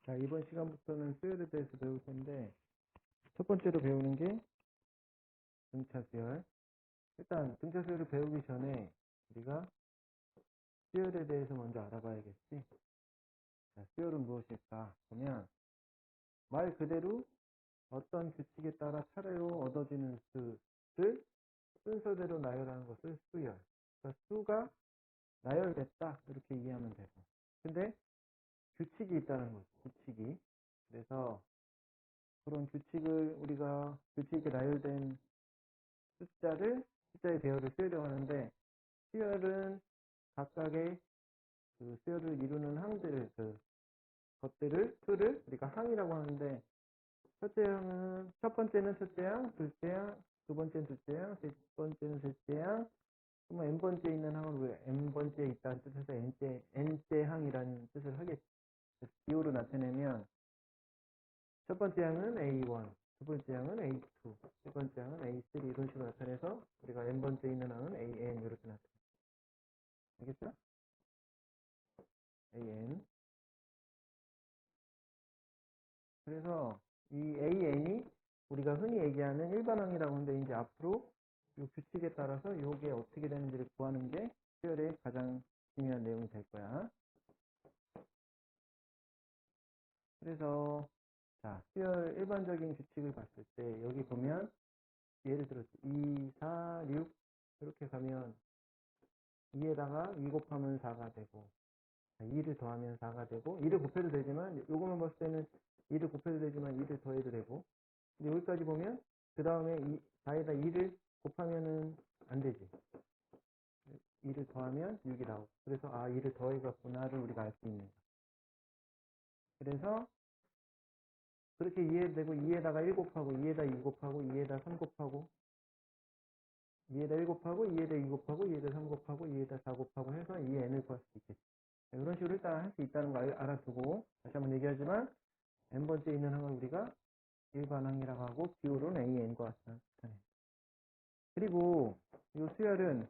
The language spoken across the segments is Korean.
자, 이번 시간부터는 수열에 대해서 배울 텐데, 첫 번째로 배우는 게 등차 수열. 일단, 등차 수열을 배우기 전에 우리가 수열에 대해서 먼저 알아봐야겠지. 자, 수열은 무엇일까? 보면, 말 그대로 어떤 규칙에 따라 차례로 얻어지는 수를 순서대로 나열하는 것을 수열. 그러니까 수가 나열됐다. 이렇게 이해하면 되고. 근데 규칙이 있다는 거죠. 규칙이. 그래서 그런 규칙을 우리가 규칙에 나열된 숫자의 배열을 수열이라고 하는데, 수열은 각각의 그 수열을 이루는 항들을, 수를 우리가 항이라고 하는데, 첫 번째는 첫째 항, 둘째 항, 두 번째는 둘째 항, 세 번째는 셋째 항, n번째 있는 항을 우리가 n번째 있다는 뜻에서 n째 항이라는 뜻을 하겠지. 비호로 나타내면, 첫 번째 항은 A1, 두 번째 항은 A2, 세 번째 항은 A3 이런 식으로 나타내서 우리가 n번째 있는 항은 AN 이렇게 나타내. 알겠죠? AN. 그래서 이 AN이 우리가 흔히 얘기하는 일반항이라고 하는데 이제 앞으로 이 규칙에 따라서 이게 어떻게 되는지를 구하는 게 수열의 가장 중요한 내용이 될 거야. 그래서 자, 수열 일반적인 규칙을 봤을 때 여기 보면 예를 들어서 2, 4, 6 이렇게 가면 2에다가 2 곱하면 4가 되고 2를 더하면 4가 되고 2를 곱해도 되지만 요거만 봤을 때는 2를 곱해도 되지만 2를 더해도 되고 근데 여기까지 보면 그 다음에 4에다 2를 곱하면은 안 되지. 2를 더하면 6이 나오고 그래서 2를 더해갔구나를 우리가 알 수 있는 거야. 그래서 그렇게 이해되고 2에다가 1 곱하고 2에다 2 곱하고 2에다 3 곱하고 2에다 1 곱하고 2에다 2 곱하고 2에다 3 곱하고 2에다 4 곱하고 해서 2의 n을 구할 수 있겠지. 이런 식으로 일단 할 수 있다는 거 알아두고 다시 한번 얘기하지만 n번째 있는 항을 우리가 일반항이라고 하고 비율은 AN과 같습니다. 그리고 이 수열은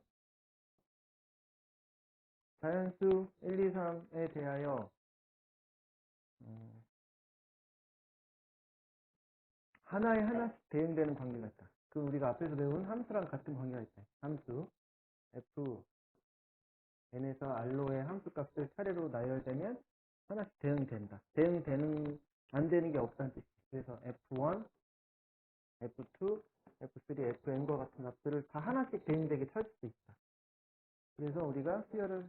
자연수 1, 2, 3에 대하여 하나에 하나씩 대응되는 관계가 있다. 그 우리가 앞에서 배운 함수랑 같은 관계가 있다. 함수 f n에서 r로의 함수 값을 차례로 나열되면 하나씩 대응이 된다. 안 되는 게 없다는 뜻이지. 그래서 f1, f2, f3, fn과 같은 값들을 다 하나씩 대응되게 찾을 수 있다. 그래서 우리가 수열을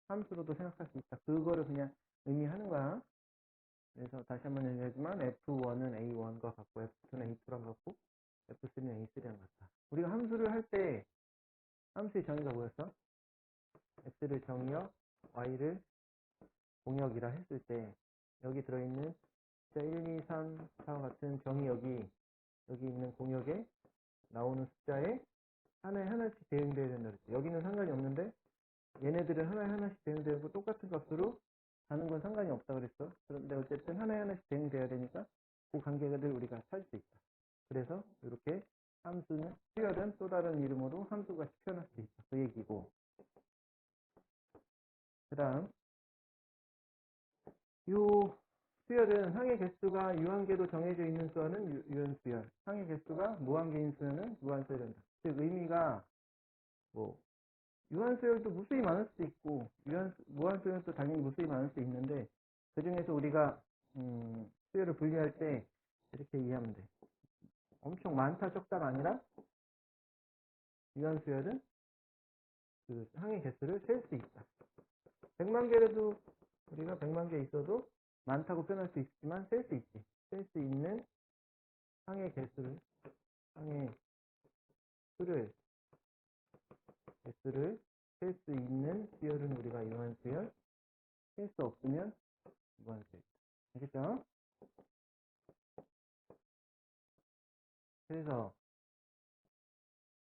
함수로도 생각할 수 있다. 그거를 그냥 의미하는 거야. 그래서 다시 한번 얘기하지만 F1은 A1과 같고 F2는 A2랑 같고 F3는 A3랑 같다. 우리가 함수를 할 때 함수의 정의가 뭐였어? X를 정의역, Y를 공역이라 했을 때 여기 들어있는 1, 2, 3, 4와 같은 정의역이 여기 있는 공역에 나오는 숫자에 하나에 하나씩 대응되어야 된다 그랬지. 여기는 상관이 없는데 얘네들은 하나에 하나씩 대응되고 똑같은 값으로 가는 건 상관이 없다 그랬어. 그런데 어쨌든 하나에 하나씩 대응돼야 되니까 그 관계를 우리가 찾을 수 있다. 그래서 이렇게 수열은 또 다른 이름으로 함수같이 표현할 수 있다. 그 얘기고. 그 다음 요 수열은 항의 개수가 유한계로 정해져 있는 수열은 유한수열, 항의 개수가 무한계인 수열은 무한수열이다. 즉 의미가 뭐 유한수열도 무수히 많을 수도 있고 무한수열도 당연히 무수히 많을 수 있는데 그 중에서 우리가 수열을 분리할 때 이렇게 이해하면 돼. 엄청 많다 적다가 아니라 유한수열은 그 항의 개수를 셀 수 있다. 100만 개라도 우리가 100만 개 있어도 많다고 표현할 수 있지만 셀 수 있지. 셀 수 있는 항의 개수를 셀 수 있는 수열은 우리가 유한수열, 셀 수 없으면 무한수열. 알겠죠? 그래서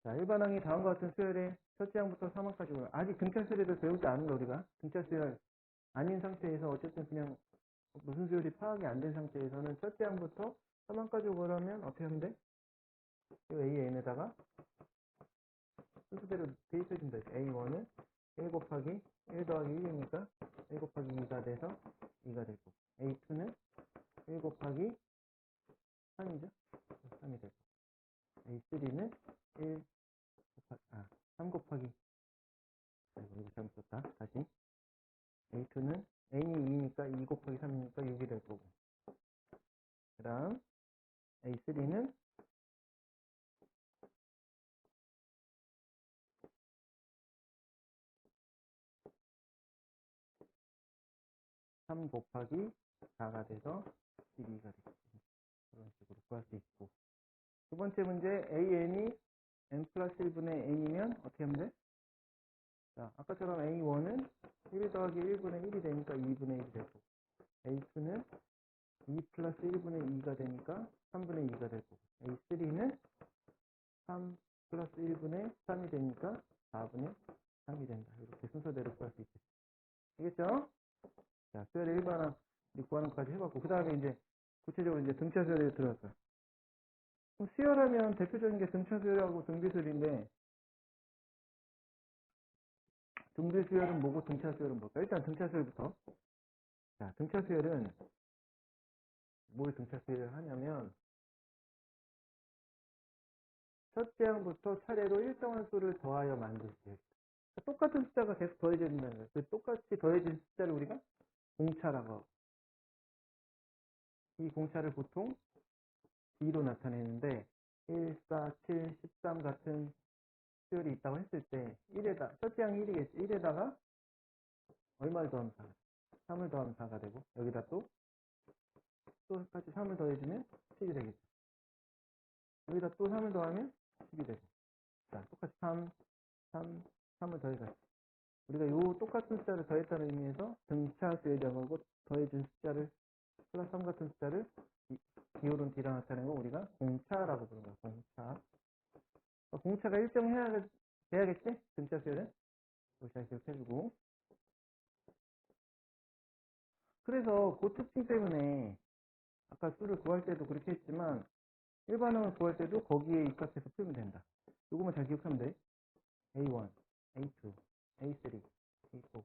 자, 일반항이 다음과 같은 수열의 첫째 항부터 3항까지 아직 등차 수열을 배우지 않은다 우리가. 등차 수열 아닌 상태에서 어쨌든 그냥 무슨 수열이 파악이 안 된 상태에서는 첫째 항부터 3항까지 그러면 어떻게 하면 돼? 이 AN에다가 순서대로 대입해준다. A1은 1 곱하기 1 더하기 1이니까 1 곱하기 2가 돼서 2가 되고 A2는 2 곱하기 3이니까 6이 될 거고. 그 다음 A3는 3 곱하기 4가 돼서 12가 되겠습니다. 그런 식으로 구할 수 있고. 두 번째 문제, AN이 n 플러스 1분의 n이면 어떻게 하면 돼? 자, 아까처럼 A1은 1 더하기 1분의 1이 되니까 2분의 1이 되고, A2는 2 플러스 1분의 2가 되니까 3분의 2가 되고, A3는 3 플러스 1분의 3이 되니까 4분의 3이 된다. 이렇게 순서대로 구할 수 있겠죠. 알겠죠? 자, 수열의 일반항 구하는 것까지 해봤고, 그 다음에 이제 구체적으로 이제 등차 수열에 들어갔어요. 수열하면 대표적인 게 등차 수열하고 등비 수열인데, 등비 수열은 뭐고 등차 수열은 뭘까? 일단 등차 수열부터. 자, 등차 수열은 뭘 등차 수열을 하냐면, 첫째 항부터 차례로 일정한 수를 더하여 만들 수열. 똑같은 숫자가 계속 더해진다는 거예요. 그 똑같이 더해진 숫자를 우리가 공차라고 하고, 이 공차를 보통 D로 나타내는데 1, 4, 7, 13 같은 수열이 있다고 했을 때 1에다 첫째 항이 1이겠지. 1에다가 얼마를 더하면 4가 돼? 3을 더하면 4가 되고 여기다 또 같이 3을 더해주면 7이 되겠죠. 여기다 또 3을 더하면 10이 되고. 자, 똑같이 3을 더해가지고 우리가 요 똑같은 숫자를 더했다는 의미에서 등차 수열이라고 하고 더해준 숫자를 플러스 3 같은 숫자를 기울은 D라 나타내는 거 우리가 공차라고 부르는 거야. 공차. 공차가 일정해야겠지? 등차 수열은? 잘 기억해주고. 그래서 그 특징 때문에 아까 수를 구할 때도 그렇게 했지만 일반항을 구할 때도 거기에 입각해서 풀면 된다. 요거만 잘 기억하면 돼. A1, A2, A3, A4.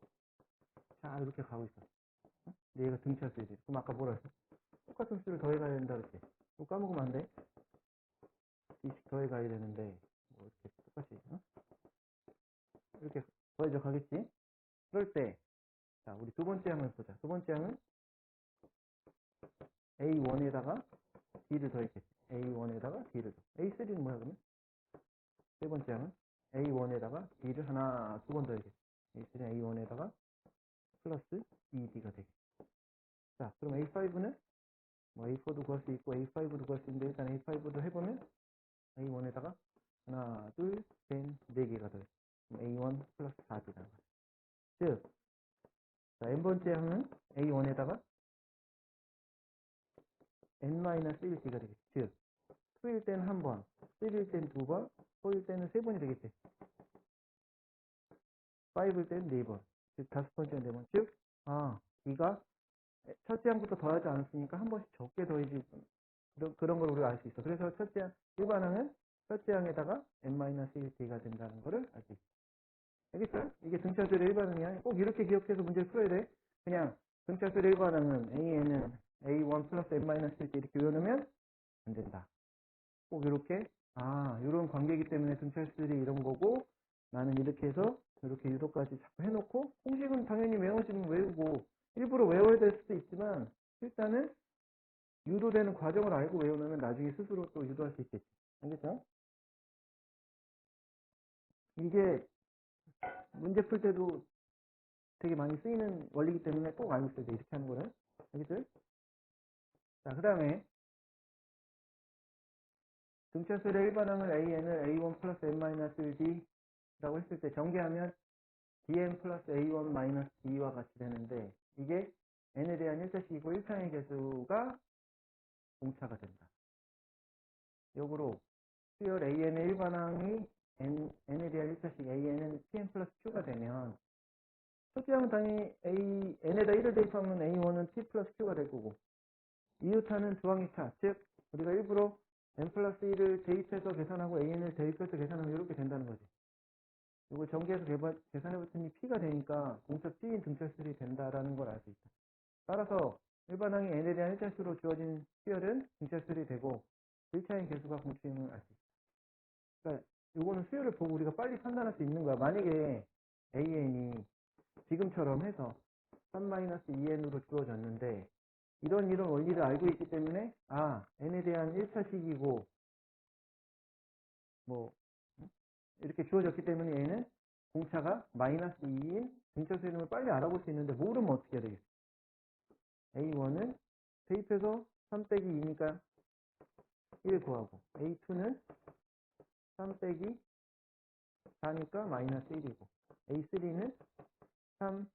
자, 이렇게 가고 있어. 근데 얘가 등차 수열이지. 그럼 아까 뭐라 했어? 똑같은 수를 더해가야 된다 그랬지. 이거 까먹으면 안 돼. D씩 더해가야 되는데 뭐 이렇게 똑같이 이렇게 더해져 가겠지. 그럴 때 자, 우리 두 번째 항을 보자. 두 번째 항은 A1에다가 D를 더했겠지. A1에다가 D를 더. A3는 뭐야, 그러면? 세 번째 항은 A1에다가 D를 두 번 더했겠지. A3는 A1에다가 플러스 2D가 되겠지. 자, 그럼 A5는 뭐 A4도 구할 수 있고 A5도 구할 수 있는데 일단 A5도 해보면 A1에다가 둘, 셋, 네 개가 더해. A1 플러스 4D라는 거야. 즉, 자, N번째 항은 A1에다가 N-1D가 되겠지. 즉, 2일 때는 한 번, 3일 때는 두 번, 4일 때는 세 번이 되겠지. 5일 때는 네 번, 즉 다섯 번째는 네 번. 즉, D가 첫째 항부터 더하지 않았으니까 한 번씩 적게 더해지 그런 걸 우리가 알 수 있어. 그래서 일반항은 첫째 항에다가 N-1D가 된다는 거를 알 수 있어. 알겠죠? 이게 등차수열의 일반항이야. 꼭 이렇게 기억해서 문제를 풀어야 돼. 그냥 등차수열의 일반항은 AN은 A1 플러스 N-1D 이렇게 외워놓으면 안 된다. 꼭 이렇게 이런 관계이기 때문에 등차수열이 이런 거고 나는 이렇게 해서 이렇게 유도까지 자꾸 해놓고 공식은 당연히 외워지면 외우고 일부러 외워야 될 수도 있지만 일단은 유도되는 과정을 알고 외우면 나중에 스스로 또 유도할 수 있겠지. 알겠죠? 이게 문제 풀 때도 되게 많이 쓰이는 원리이기 때문에 꼭 알고 있어야 돼. 이렇게 하는 거는. 알겠죠? 자, 그 다음에 등차수열의 일반항을 AN을 A1 플러스 N-1D라고 했을 때 전개하면 dn 플러스 A1 마이너스 D와 같이 되는데 이게 n에 대한 1차식이고 1차의 개수가 공차가 된다. 역으로 수열 AN의 일반항이 n에 대한 1차식 AN은 Tn 플러스 Q가 되면 첫째 항은 당연히 n에다 1을 대입하면 A1은 T 플러스 Q가 될 거고 이웃차는 주항의 차, 즉 우리가 일부러 n 플러스 1을 대입해서 계산하고 AN을 대입해서 계산하면 이렇게 된다는 거지. 이걸 전개해서 계산해봤더니 P가 되니까 공차 P인 등차수열이 된다라는 걸 알 수 있다. 따라서 일반항이 n에 대한 1차수로 주어진 수열은 등차수열이 되고 1차의 개수가 공추임을 알 수 있다. 그러니까 이거는 수열을 보고 우리가 빨리 판단할 수 있는 거야. 만약에 AN이 지금처럼 해서 3-2n으로 주어졌는데, 이런 원리를 알고 있기 때문에, n에 대한 1차식이고, 이렇게 주어졌기 때문에 얘는 공차가 -2인 등차수 이름을 빨리 알아볼 수 있는데, 모르면 어떻게 해야 되겠어? A1은 대입해서 3 빼기 2니까 1 구하고, A2는 3 빼기 4니까 -1이고, A3는 3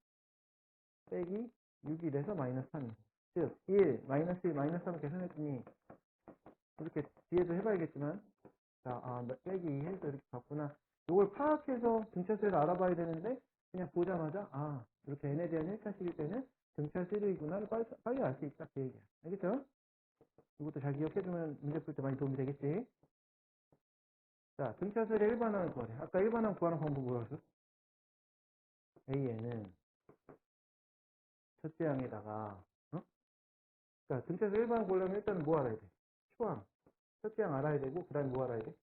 빼기 6이래서 -3이. 즉, 1, -1, -3 계산했더니, 이렇게 뒤에도 해봐야겠지만, 자, 빼기 2 해서 이렇게 봤구나. 이걸 파악해서 등차수를 알아봐야 되는데, 그냥 보자마자, 이렇게 n에 대한 1차식일 때는 등차수이구나를 빨리 알 수 있다. 그 얘기야. 알겠죠? 이것도 잘 기억해주면 문제 풀 때 많이 도움이 되겠지? 자, 등차수의 일반항을 구하래. 아까 일반항 구하는 방법 뭐였어? A에는 첫째 항에다가, 그러니까 등차수 일반항 구하려면 일단은 뭐 알아야 돼? 초항. 첫째 항 알아야 되고, 그 다음에 뭐 알아야 돼?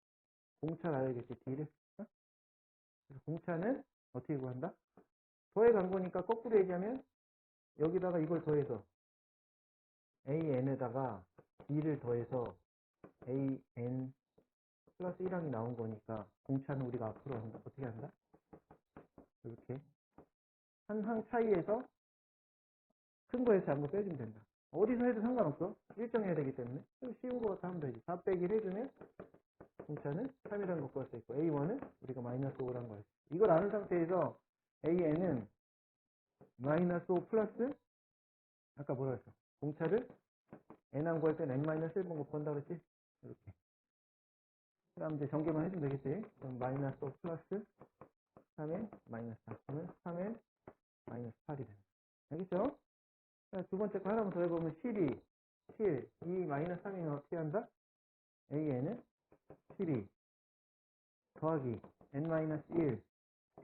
공차 알아야겠지, D를. 그래서 공차는 어떻게 구한다? 더해 간 거니까 거꾸로 얘기하면, 여기다가 이걸 더해서, AN에다가 D를 더해서, AN 플러스 1항이 나온 거니까, 공차는 우리가 앞으로 한다. 어떻게 한다? 이렇게. 한 항 차이에서 큰 거에서 작은 거 빼주면 된다. 어디서 해도 상관없어. 일정해야 되기 때문에. 좀 쉬운 거 하면 되지. 4 빼기를 해주면 공차는 3이라는 거 구할 수 있고, A1은 우리가 -5라는 거. 이걸 아는 상태에서 AN은 -5 플러스, 아까 뭐라 했어? 공차를 N항 구할 때는 N-1번 곱한다 그랬지? 이렇게. 그 다음 이제 전개만 해주면 되겠지? 그럼 -5 플러스 3N -4. 그러면 3N -8이 된다. 알겠죠? 두 번째 거 하나만 더 해보면 7이 7, 2 -3이면 어떻게 한다? AN은 7이 더하기 N-1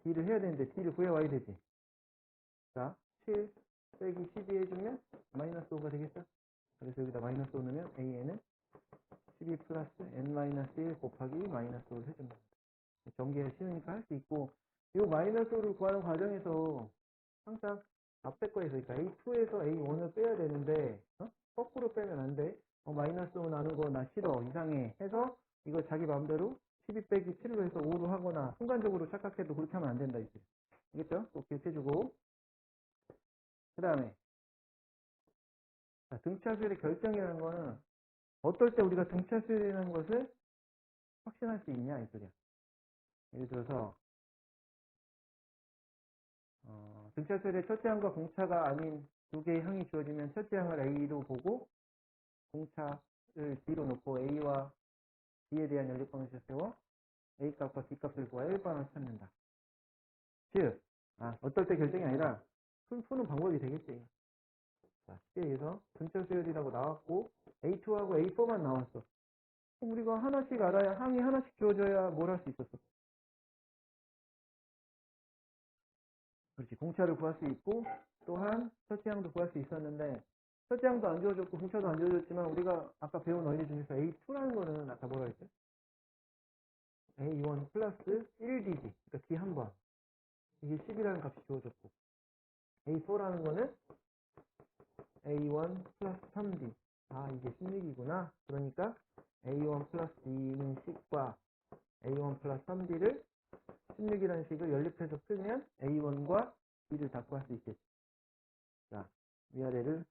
D를 해야 되는데 D를 구해와야 되지. 자, 7 빼기 12 해주면 -5가 되겠죠? 그래서 여기다 -5 넣으면 AN은 12 플러스 N-1 곱하기 -5를 해줍니다. 전개가 쉬우니까 할 수 있고, 이 -5를 구하는 과정에서 항상 앞에 거에서, 그러니까 A2에서 A1을 빼야 되는데, 거꾸로 빼면 안 돼. -5 나누는 거 나 싫어, 이상해 해서 이거 자기 마음대로 12 빼기 7로 해서 5로 하거나 순간적으로 착각해도 그렇게 하면 안 된다 이제. 알겠죠? 꼭 기억해주고. 그 다음에 등차수열의 결정이라는 거는 어떨 때 우리가 등차수열이라는 것을 확신할 수 있냐 이 소리야. 예를 들어서 등차수열의 첫째 항과 공차가 아닌 두 개의 항이 주어지면 첫째 항을 A로 보고 공차를 B로 놓고 A와 B에 대한 연립방식을 세워 A 값과 B 값을 구하여 일반항을 찾는다. 즉, 어떨 때 결정이 아니라 푸는 방법이 되겠지. 자, 쉽게 얘기해서 등차수열이라고 나왔고 A2하고 A4만 나왔어. 그럼 우리가 하나씩 알아야, 항이 하나씩 주어져야 뭘 할 수 있었어? 그렇지. 공차를 구할 수 있고 또한 첫째 항도 구할 수 있었는데 첫째 항도 안 주어졌고 공차도 안 주어졌지만 우리가 아까 배운 원리 중에서 A2라는 거는 아까 뭐라 했죠? A1 플러스 1DG, 그러니까 D 한 번. 이게 10이라는 값이 주어졌고 A4라는 거는 A1 플러스 3D. 이게 16이구나. 그러니까 A1 플러스 D는 10과 A1 플러스 3D를 16이라는 식을 연립해서 풀면 A1과 D를 다 구할 수 있겠지. 자, 위아래를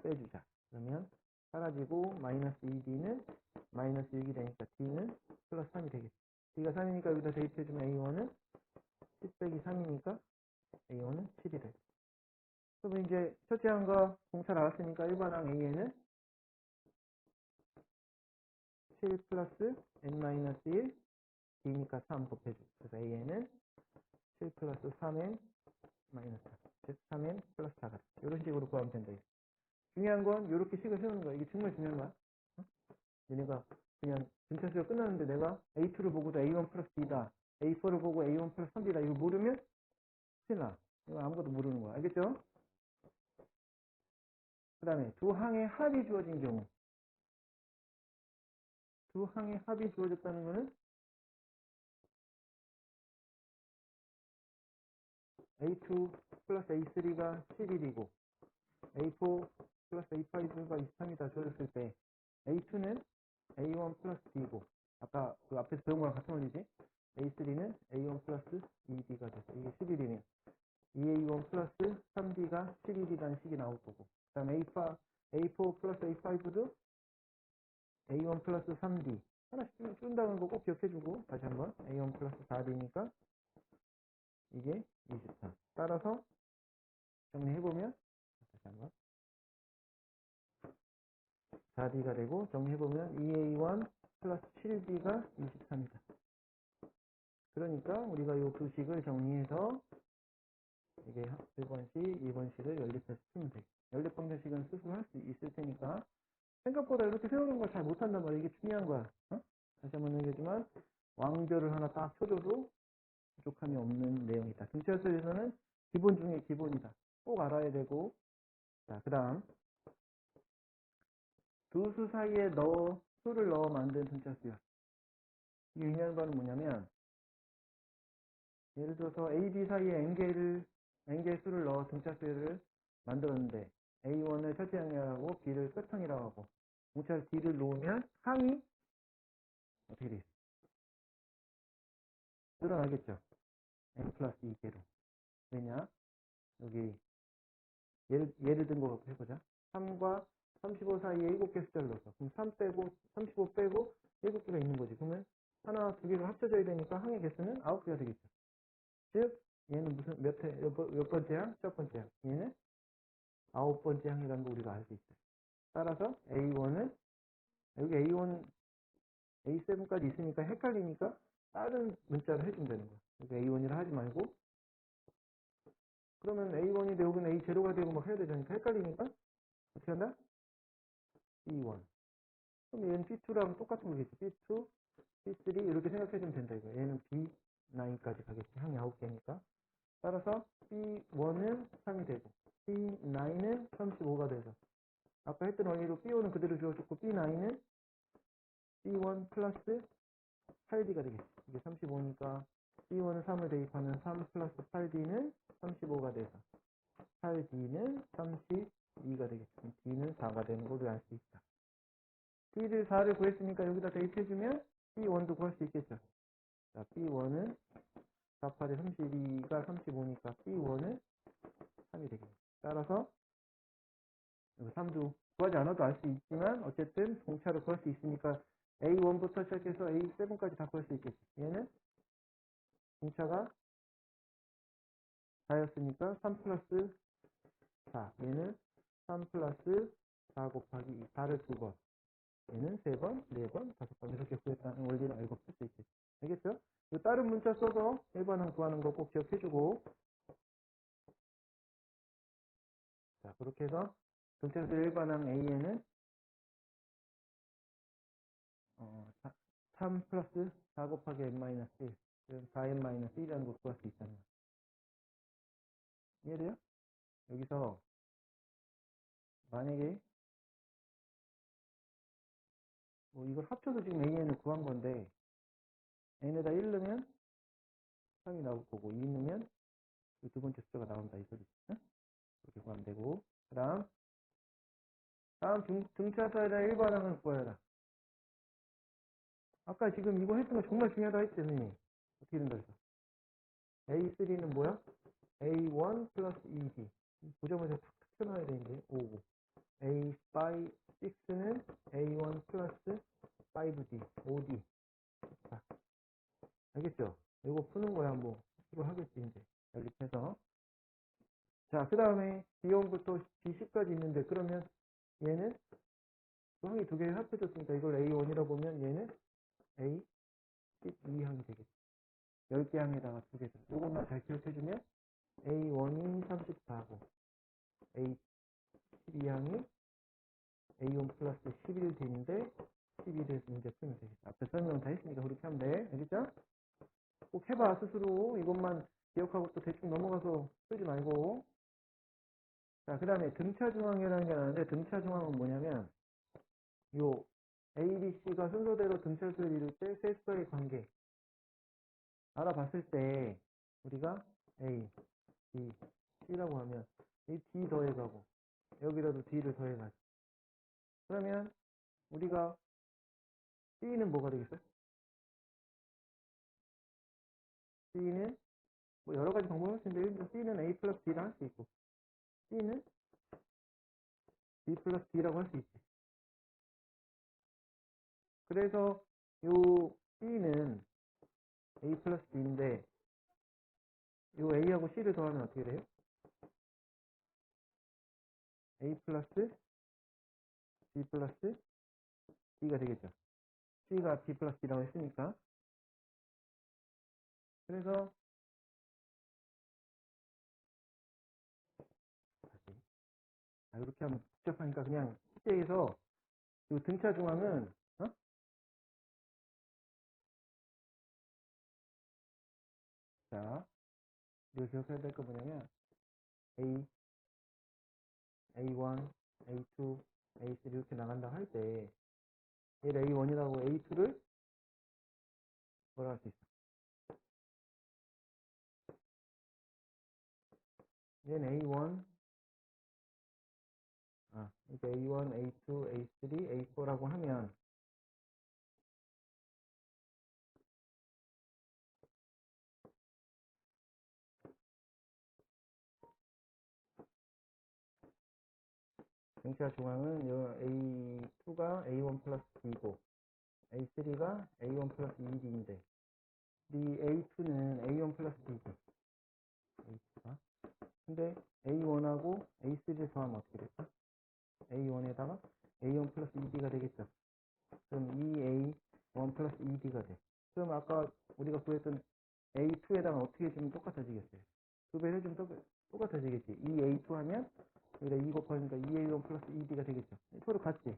빼주자. 그러면 사라지고 마이너스 2D는 마이너스 6이 되니까 D는 플러스 3이 되겠지. D가 3이니까 여기다 대입해주면 A1은 10 빼기 3이니까 A1은 7이 돼. 그러면 이제 첫째 항과 공차 나왔으니까 일반항 A에는 7 플러스 N-1 D니까 3 곱해줘. 그래서 A에는 7 플러스 3N 마이너스 4. 즉 3N 플러스 4가 돼. 이런 식으로 구하면 된다. 중요한 건 이렇게 식을 세우는 거야. 이게 정말 중요한 거야. 얘네가 그냥 등차수가 끝났는데 내가 A2를 보고도 A1 플러스 D다. A4를 보고 A1 플러스 3D다. 이거 모르면 큰일 나. 이거 아무것도 모르는 거야. 알겠죠? 그 다음에 두 항의 합이 주어진 경우. 두 항의 합이 주어졌다는 거는 A2 플러스 A3가 11이고 A4 플러스 A5가 23이다 줘줬을 때 A2는 A1 플러스 D고 아까 그 앞에서 배운 거랑 같은 원리지. A3는 A1 플러스 2D가 돼서 이게 11이면 2A1 플러스 3D가 11이라는 식이 나올 거고 그 다음에 A4 플러스 A5도 A1 플러스 3D 하나씩 준다는 거 꼭 기억해주고 다시 한번 A1 플러스 4D니까 이게 23 따라서 정리해보면 다시 한번 4D가 되고 정리해보면 2A1 플러스 7D가 23이다. 그러니까 우리가 이 두 식을 정리해서 이게 1번식, 2번식을 연립해서 풀면 돼. 연립방정식은 스스로 할 수 있을 테니까 생각보다 이렇게 세우는 걸 잘 못한단 말이야. 이게 중요한 거야. 어? 다시 한번 얘기하지만 왕별을 하나 딱 쳐줘도 부족함이 없는 내용이다. 등차수에서는 기본 중에 기본이다. 꼭 알아야 되고 자, 그 다음 두 수 사이에 수를 넣어 만든 등차수야. 이게 의미하는 바는 뭐냐면 예를 들어서 A, B 사이에 n개의 수를 넣어 등차수를 만들었는데 A1을 첫째 항이라고 하고 B를 끝항이라고 하고 공차수 D를 놓으면 항이 어떻게 되겠어? 늘어나겠죠. n 플러스 2개로. 왜냐? 여기 예를 든 거 해보자. 3과 35 사이에 7개 숫자를 넣었어. 그럼 3 빼고 35 빼고 7개가 있는 거지. 그러면 하나, 두 개가 합쳐져야 되니까 항의 개수는 9개가 되겠죠. 즉 얘는 무슨 몇 번째 항? 첫 번째 항. 얘는 9번째 항이라는 거 우리가 알 수 있어요. 따라서 A1은 여기 A7까지 있으니까 헷갈리니까 다른 문자를 해준다는 거야. 여기 A1이라 하지 말고 그러면 A1이 되고 여기는 A0가 되고 막 해야 되니까 헷갈리니까 어떻게 한다? B1. 그럼 얘는 B2랑 똑같은 거겠지. B2, B3 이렇게 생각해주면 된다 이거. 얘는 B9까지 가겠지. 항이 9개니까. 따라서 B1은 3이 되고 B9은 35가 돼서 아까 했던 원리로 B1은 그대로 주어줬고 B9은 B1 플러스 8D가 되겠지. 이게 35니까 B1은 3을 대입하면 3 플러스 8D는 35가 돼서 8D는 32가 되겠지. D는 4가 되는 걸로 알 수 있다. D를 4를 구했으니까 여기다 대입해주면 B1도 구할 수 있겠죠. 자, B1은 4, 8에 32가 35니까 B1은 3이 되겠죠. 따라서 3도 구하지 않아도 알 수 있지만 어쨌든 공차를 구할 수 있으니까 A1부터 시작해서 A7까지 다 구할 수 있겠지. 얘는 공차가 4였으니까 3 플러스 4. 얘는 3 플러스 4 곱하기 2. 4를 2번. 얘는 3번, 4번, 5번 이렇게 구했다는 원리를 알고 풀 수 있겠지. 알겠죠? 다른 문자 써서 일반항 구하는 거 꼭 기억해주고 자 그렇게 해서 등차수 일반항 A에는 3 플러스 4 곱하기 n-1 그럼 4n-1이라는 걸 구할 수 있다는 거야. 이해돼요? 여기서 만약에 뭐 이걸 합쳐서 지금 AN을 구한 건데 n에다 1 넣으면 3이 나올 거고 2 넣으면 두 번째 숫자가 나온다 이 소리지. 응? 이렇게 구하면 되고 다음 등차수에다 일반항을 구해라. 아까 지금 이거 했던 거 정말 중요하다 했지 선생님이. 어떻게 된다 해서 A3는 뭐야? A1 플러스 2D 보자마자 탁 튀어나와야 되는데 5고 A5, 6는 A1 플러스 5D, 5D. 자, 알겠죠? 이거 푸는 거야, 뭐. 이거 하겠지, 이제. 연립해서. 자, 그 다음에 B1부터 B10까지 있는데, 그러면 얘는 항이 두 개를 합쳐졌으니까 이걸 A1이라고 보면 얘는 A12항이 되겠지. 10개 항에다가 두 개. 이것만 잘 기억해주면 A1이 34고, A12항이 A1 플러스 11D인데 11에서 문제 풀면 되겠다. 앞에 설명 다 했으니까 그렇게 하면 돼. 알겠죠? 꼭 해봐 스스로. 이것만 기억하고 또 대충 넘어가서 풀지 말고. 자, 그 다음에 등차중앙이라는 게 나오는데 등차중앙은 뭐냐면 요 A, B, C가 순서대로 등차수를 이룰 때 세 숫자의 관계 알아봤을 때 우리가 A, B, C라고 하면 이 D 더해가고 여기다도 D를 더해가지. 그러면 우리가 C는 뭐가 되겠어? C는 뭐 여러 가지 방법을 할 수 있는데 일단 C는 A 플러스 D라 할 수 있고 C는 B 플러스 D라고 할 수 있지. 그래서 요 C는 A 플러스 D인데 요 A하고 C를 더하면 어떻게 돼요? A 플러스 B 플러스 D가 되겠죠. C가 B 플러스 D라고 했으니까. 그래서 다시 이렇게 하면 복잡하니까 그냥 숙제에서 이 등차 중앙은 자 이거 기억해야 될 거 뭐냐면 A, A1, A2, A3 이렇게 나간다 할 때 얘를 A1이라고 A2를 뭐라 할 수 있어? 얘는 A1 이렇게 A1, A2, A3, A4라고 하면 등차 중앙은 요 A2가 A1 플러스 B고 A3가 A1 플러스 2B인데 이 A2는 A1 플러스 B고 A2가 근데 A1하고 A3를 더하면 어떻게 될까? A1에다가 A1 플러스 2B가 되겠죠. 그럼 2A1 플러스 2B가 돼. 그럼 아까 우리가 구했던 A2에다가 어떻게 해주면 똑같아지겠어요? 2배 해주면 똑같아지겠지. 2A2 하면 여기다 2 곱하니까 2A1 플러스 2B가 되겠죠. 서로 같지?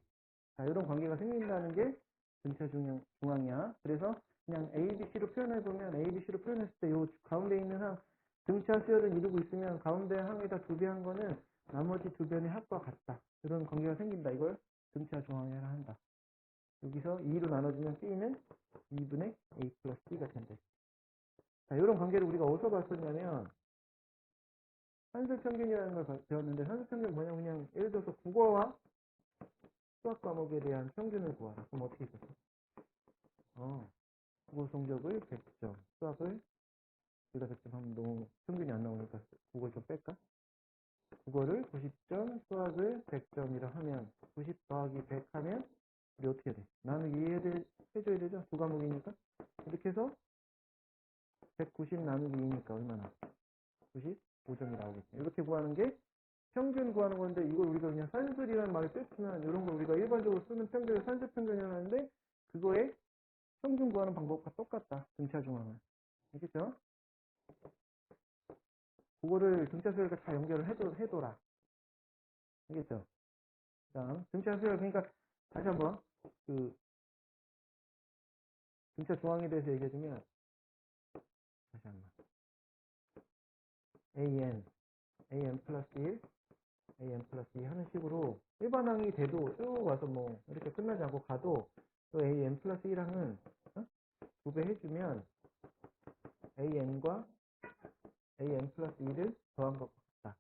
자, 이런 관계가 생긴다는 게 등차 중앙이야. 그래서 그냥 ABC로 표현해보면 ABC로 표현했을 때 요 가운데 있는 항 등차 수열을 이루고 있으면 가운데 항에다 2배 한 거는 나머지 2변의 합과 같다. 이런 관계가 생긴다. 이걸 등차 중앙이라 한다. 여기서 2로 나눠주면 B는 2분의 A 플러스 B가 된다. 자, 이런 관계를 우리가 어디서 봤었냐면 산술평균이라는 걸 배웠는데 산술평균은 뭐냐 그냥 예를 들어서 국어와 수학 과목에 대한 평균을 구하라. 그럼 어떻게 했었어? 국어 성적을 100점, 수학을 우리가 100점 하면 너무 평균이 안 나오니까 국어를 좀 뺄까? 국어를 90점, 수학을 100점이라 하면 90 더하기 100 하면 우리 어떻게 해야 돼? 나누기 해줘야 되죠? 두 과목이니까. 이렇게 해서 190 나누기 2니까 얼마나? 95점이 나오겠죠. 이렇게 구하는 게 평균 구하는 건데 이걸 우리가 그냥 산술이라는 말을 뺐으면 이런 걸 우리가 일반적으로 쓰는 평균을 산술 평균이라고 하는데 그거에 평균 구하는 방법과 똑같다. 등차 중앙은. 알겠죠? 그거를 등차 수열과 다 연결을 해둬라. 알겠죠? 다음 등차 수열 그러니까 다시 한번 그 등차 중앙에 대해서 얘기해주면 다시 한번 an 플러스 1 an 플러스 2 하는 식으로 일반항이 돼도 쭉 와서 뭐 이렇게 끝나지 않고 가도 또 an 플러스 1항은 2배 해주면 an과 an 플러스 2를 더한 것 같다.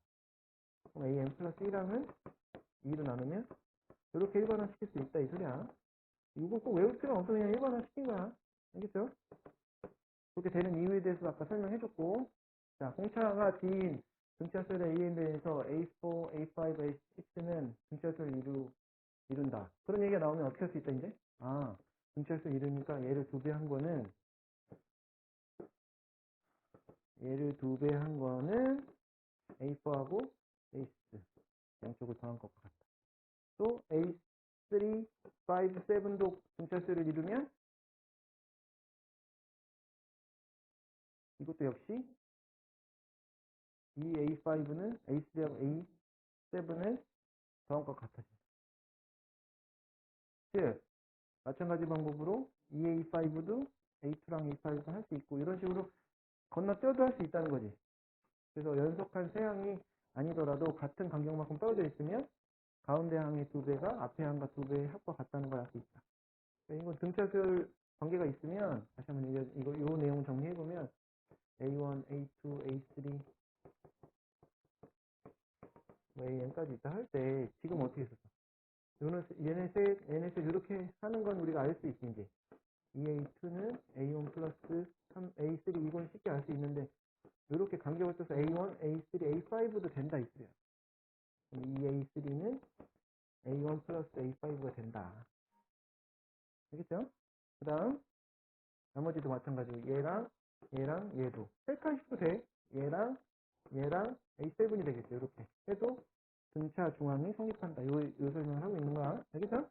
그럼 an 플러스 1항은 2로 나누면 이렇게 일반화 시킬 수 있다 이 소리야. 이거 꼭 외울 필요는 없어. 그냥 일반화 시킨 거야. 알겠죠? 그렇게 되는 이유에 대해서 아까 설명해줬고 자 공차가 D인 등차수열의 AN에서 A4, A5, A6는 등차수를 이룬다. 그런 얘기가 나오면 어떻게 할 수 있다 이제? 등차수를 이루니까 얘를 2배 한 거는 A4하고 A6 양쪽을 더한 것과 같다. 또 A3, 5, 7도 등차수를 이루면 이것도 역시 이 A5는 A3하고 A7을 더한 것 같아진다. 즉 마찬가지 방법으로 EA5도 A2랑 A5도 할 수 있고 이런 식으로 건너뛰어도 할 수 있다는 거지. 그래서 연속한 세 항이 아니더라도 같은 간격만큼 떨어져 있으면 가운데 항의 2배가 앞에 항과 2배의 합과 같다는 걸 알 수 있다. 이건 등차수열 관계가 있으면 다시 한번 이 내용 정리해보면 A1, A2, A3 뭐 AN까지 있다 할 때 지금 어떻게 했었어? 얘네 셋 이렇게 하는 건 우리가 알 수 있지 이제. EA2는 A1 플러스 3A3 이건 쉽게 알 수 있는데 이렇게 간격을 써서 A1, A3, A5도 된다 이 소리야. EA3는 A1 플러스 A5가 된다. 알겠죠? 그 다음 나머지도 마찬가지고 얘랑 얘도 셀카식도 돼. 얘랑 A7이 되겠죠. 이렇게 해도 등차 중앙이 성립한다. 요 설명을 하고 있는 거야. 알겠죠?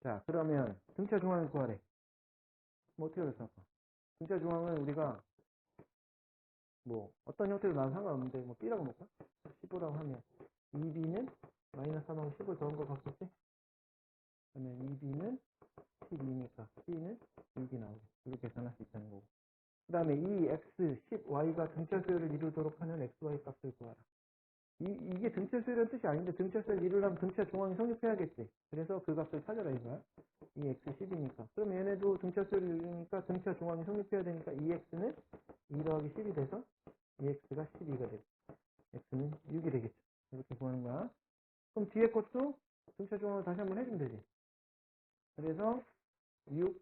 자, 그러면 등차 중앙을 구하래. 뭐 어떻게 그랬어? 등차 중앙은 우리가 뭐 어떤 형태로 나는 상관없는데 뭐 B라고 놓을까? 15라고 하면 2B는 마이너스 3하고 10을 더한 거 같겠지? 그러면 2B는 12니까 C는 6이 나오고 이렇게 계산할 수 있다는 거고. 그 다음에 이 X, 10Y가 등차 수열을 이루도록 하는 XY 값을 구하라. 이게 등차 수열이라는 뜻이 아닌데 등차 수열을 이루려면 등차 중앙이 성립해야겠지. 그래서 그 값을 찾아라 이거야. 이 X 10이니까. 그럼 얘네도 등차 수열을 이루니까 등차 중앙이 성립해야 되니까 이 X는 2 더하기 10이 돼서 이 X가 12가 되고 X는 6이 되겠죠. 이렇게 구하는 거야. 그럼 뒤에 것도 등차 중앙을 다시 한번 해주면 되지. 그래서 6,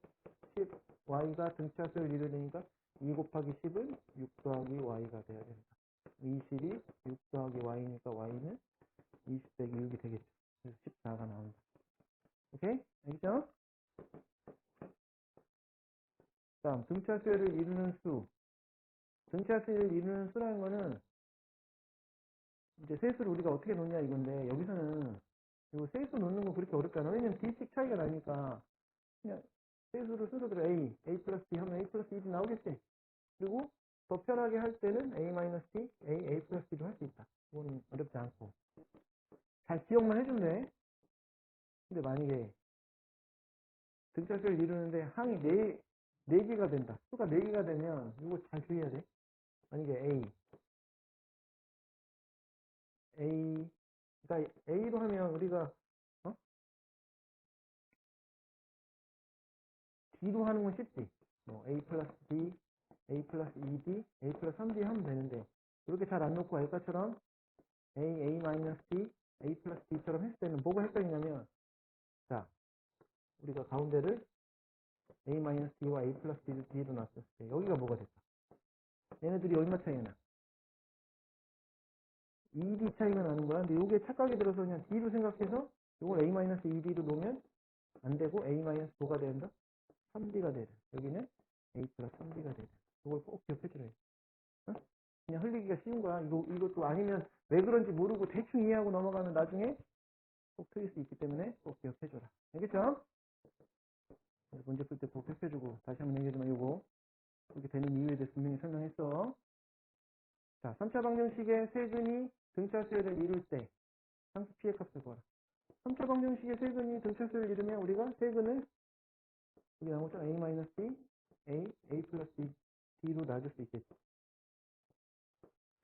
10, Y가 등차 수열을 이루려니까 2 곱하기 10은 6 더하기 Y가 돼야 된다. 20이 6 더하기 Y니까 Y는 20 빼기 6이 되겠죠. 그래서 14가 나온다. 오케이? 알겠죠? 다음, 등차 수열을 이루는 수. 등차 수열을 이루는 수라는 거는 이제 세수를 우리가 어떻게 놓냐 이건데 여기서는 이거 세수 놓는 거 그렇게 어렵지 않아. 왜냐면 D식 차이가 나니까 그냥 세수를 순서대로 A 플러스 B 하면 A 플러스 1이 나오겠지. 그리고 더 편하게 할 때는 A 마이너스 D, A 플러스 B도 할 수 있다. 그거는 어렵지 않고. 잘 기억만 해주면 돼. 근데 만약에 등차수를 이루는데 항이 4개가 된다. 수가 4개가 되면 이거 잘 주의해야 돼. 만약에 그러니까 A로 하면 우리가 D로 하는 건 쉽지. 뭐 A 플러스 D, A 플러스 2D, A 플러스 3D 하면 되는데 이렇게 잘 안 놓고 알까처럼 A 마이너스 D, A 플러스 D처럼 했을 때는 뭐가 헷갈리냐면 자, 우리가 가운데를 A 마이너스 D와 A 플러스 D로 놨을 때 여기가 뭐가 될까? 얘네들이 얼마 차이가 나? 2D 차이가 나는 거야. 근데 이게 착각이 들어서 그냥 D로 생각해서 이걸 A-2D로 놓으면 안 되고 A-4가 뭐가 된다? 3D가 되는. 여기는 A 플러스 3D가 되는. 이걸 꼭 기억해 주래. 어? 그냥 흘리기가 쉬운 거야. 이것도 아니면 왜 그런지 모르고 대충 이해하고 넘어가면 나중에 꼭 틀릴 수 있기 때문에 꼭 기억해 줘라. 알겠죠? 문제 풀 때 꼭 해주고 다시 한번 얘기하지만 이거 그렇게 되는 이유에 대해서 분명히 설명했어. 자, 3차 방정식의 세근이 등차 수열을 이룰 때 상수 피해 값을 구하라. 3차 방정식의 세근이 등차 수열을 이루면 우리가 세근을 여기 나온 것처럼 A-D, A 플러스 D로 놔줄 수 있겠지.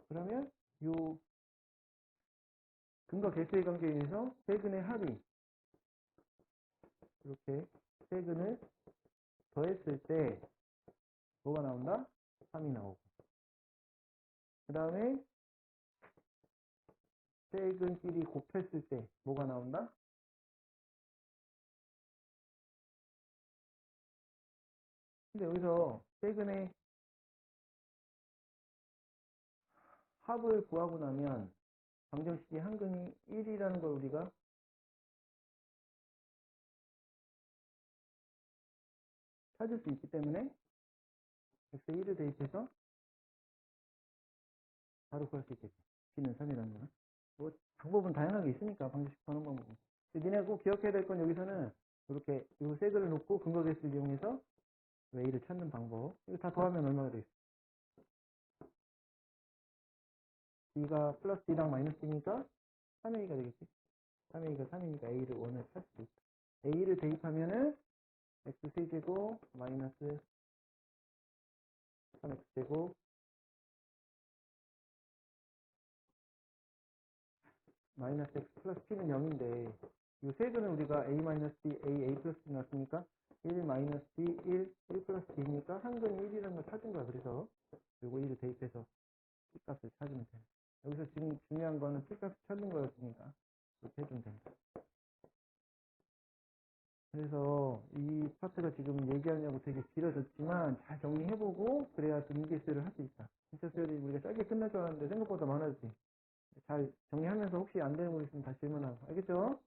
그러면 요 근과 개수의 관계에 의해서 세근의 합이 이렇게 세근을 더했을 때 뭐가 나온다? 3이 나오고 그 다음에 세근끼리 곱했을 때 뭐가 나온다? 근데 여기서 세근의 합을 구하고 나면 방정식의 한근이 1이라는 걸 우리가 찾을 수 있기 때문에 x1을 대입해서 바로 구할 수 있겠지. b는 3이라는 거는. 뭐 방법은 다양하게 있으니까 방정식 구하는 방법은. 니네 꼭 기억해야 될 건 여기서는 이렇게 이 세그를 놓고 근거 개수를 이용해서 a를 찾는 방법. 이거 다 더하면 얼마가 되겠어? b가 플러스 d랑 마이너스 d니까 3a가 되겠지. 3a가 3이니까 a를 1을 찾을 수 있다. a를 대입하면은 x세제곱 마이너스 3x제곱 마이너스 x 플러스 p는 0인데 이 세근은 우리가 a 마이너스 d, a 플러스 d 나왔으니까 1 마이너스 d, 1 플러스 d니까 한근이 1이라는 걸 찾은 거야. 그래서 요거 1을 대입해서 p 값을 찾으면 돼. 여기서 된다. 그래서 이 파트가 지금 얘기하냐고 되게 길어졌지만 잘 정리해보고 그래야 좀 EBS를 할 수 있다. 진짜 수열이 우리가 짧게 끝날 줄 알았는데 생각보다 많아지. 잘 정리하면서 혹시 안 되는 거 있으면 다시 질문하고. 알겠죠?